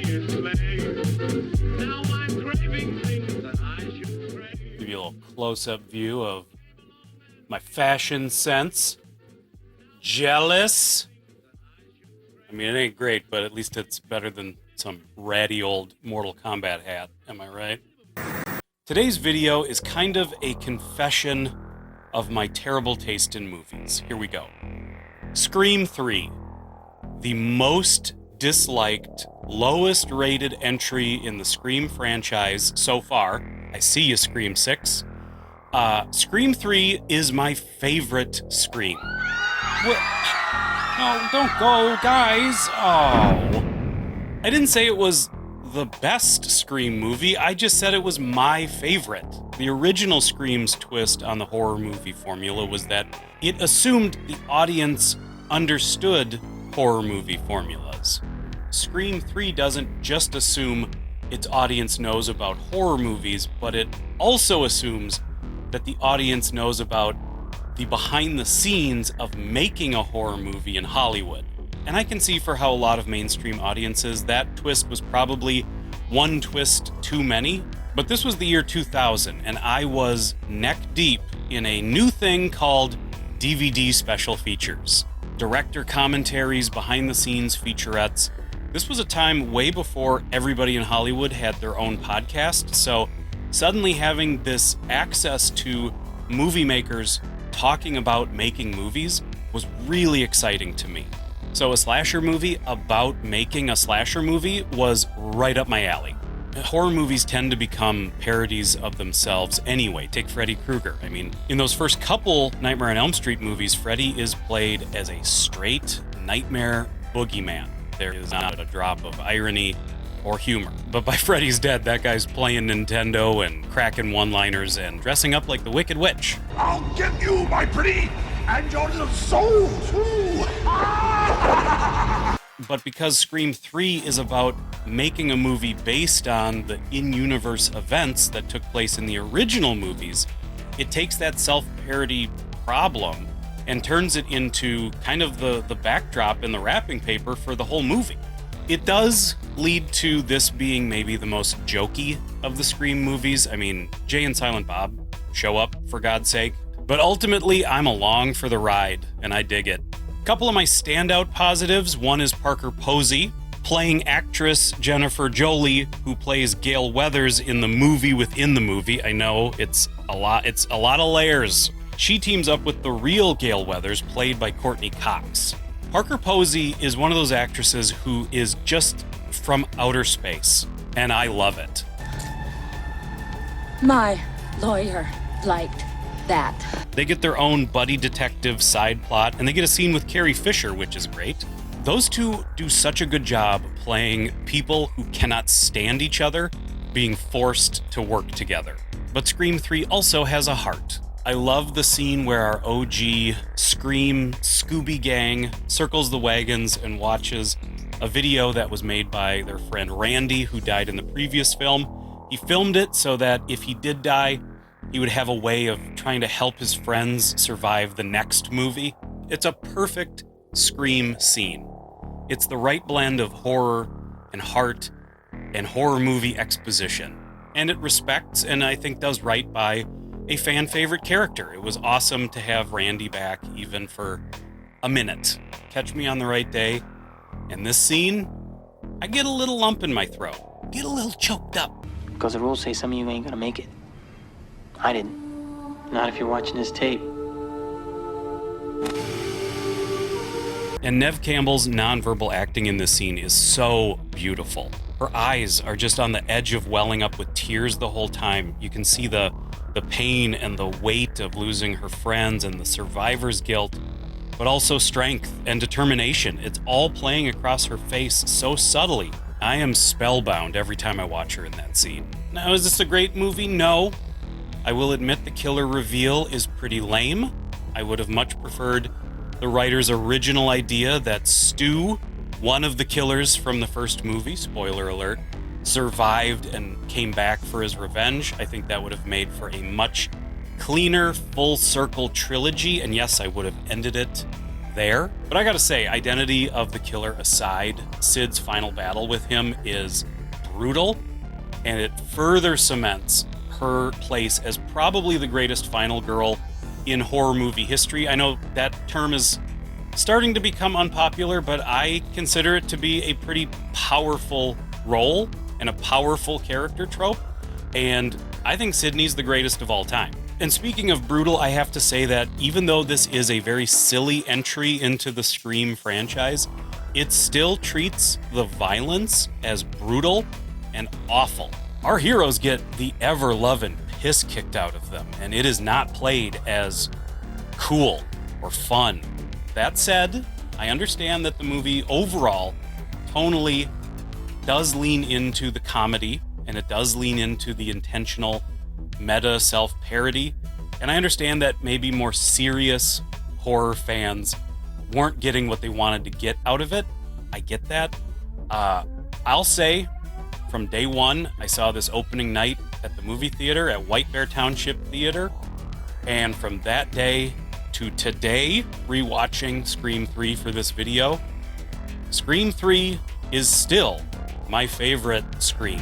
Give you a little close-up view of my fashion sense. Jealous? I mean, it ain't great, but at least it's better than some ratty old Mortal Kombat hat. Am I right? Today's video is kind of a confession of my terrible taste in movies. Here we go. Scream 3. The most disliked, lowest rated entry in the Scream franchise so far. I see you, Scream 6. Scream 3 is my favorite Scream. What? No, don't go, guys. Oh. I didn't say it was the best Scream movie, I just said it was my favorite. The original Scream's twist on the horror movie formula was that it assumed the audience understood horror movie formulas. Scream 3 doesn't just assume its audience knows about horror movies, but it also assumes that the audience knows about the behind the scenes of making a horror movie in Hollywood. And I can see for how a lot of mainstream audiences that twist was probably one twist too many, but this was the year 2000 and I was neck deep in a new thing called DVD special features. Director commentaries, behind the scenes featurettes. This was a time way before everybody in Hollywood had their own podcast, so suddenly having this access to movie makers talking about making movies was really exciting to me. So a slasher movie about making a slasher movie was right up my alley. Horror movies tend to become parodies of themselves anyway. Take Freddy Krueger. I mean, in those first couple Nightmare on Elm Street movies, Freddy is played as a straight nightmare boogeyman. There is not a drop of irony or humor. But by Freddy's Dead, that guy's playing Nintendo and cracking one-liners and dressing up like the Wicked Witch. I'll get you, my pretty, and your little soul, too! But because Scream 3 is about making a movie based on the in-universe events that took place in the original movies, it takes that self-parody problem and turns it into kind of the backdrop and the wrapping paper for the whole movie. It does lead to this being maybe the most jokey of the Scream movies. I mean, Jay and Silent Bob show up, for God's sake. But ultimately, I'm along for the ride, and I dig it. A couple of my standout positives. One is Parker Posey, playing actress Jennifer Jolie, who plays Gale Weathers in the movie within the movie. I know it's a lot of layers. She teams up with the real Gale Weathers, played by Courtney Cox. Parker Posey is one of those actresses who is just from outer space, and I love it. My lawyer liked that. They get their own buddy detective side plot, and they get a scene with Carrie Fisher, which is great. Those two do such a good job playing people who cannot stand each other, being forced to work together. But Scream 3 also has a heart. I love the scene where our OG Scream Scooby Gang circles the wagons and watches a video that was made by their friend Randy, who died in the previous film. He filmed it so that if he did die, he would have a way of trying to help his friends survive the next movie. It's a perfect Scream scene. It's the right blend of horror and heart and horror movie exposition. And it respects, and I think does right by, a fan favorite character. It was awesome to have Randy back, even for a minute. Catch me on the right day. And this scene, I get a little lump in my throat. Get a little choked up. Because the rules say some of you ain't gonna make it. I didn't. Not if you're watching this tape. And Neve Campbell's nonverbal acting in this scene is so beautiful. Her eyes are just on the edge of welling up with tears the whole time. You can see the pain and the weight of losing her friends and the survivor's guilt, but also strength and determination. It's all playing across her face so subtly. I am spellbound every time I watch her in that scene. Now, is this a great movie? No. I will admit the killer reveal is pretty lame. I would have much preferred the writer's original idea that Stu, one of the killers from the first movie, spoiler alert, survived and came back for his revenge. I think that would have made for a much cleaner, full circle trilogy, and yes, I would have ended it there. But I gotta say, identity of the killer aside, Sid's final battle with him is brutal, and it further cements her place as probably the greatest final girl in horror movie history. I know that term is starting to become unpopular, but I consider it to be a pretty powerful role and a powerful character trope, and I think Sydney's the greatest of all time. And speaking of brutal, I have to say that even though this is a very silly entry into the Scream franchise, it still treats the violence as brutal and awful. Our heroes get the ever-loving piss kicked out of them, and it is not played as cool or fun. That said, I understand that the movie overall, tonally, does lean into the comedy, and it does lean into the intentional meta self-parody, and I understand that maybe more serious horror fans weren't getting what they wanted to get out of it. I get that. I'll say, from day one, I saw this opening night at the movie theater at White Bear Township Theater, and from that day to today, rewatching Scream 3 for this video, Scream 3 is still my favorite Scream.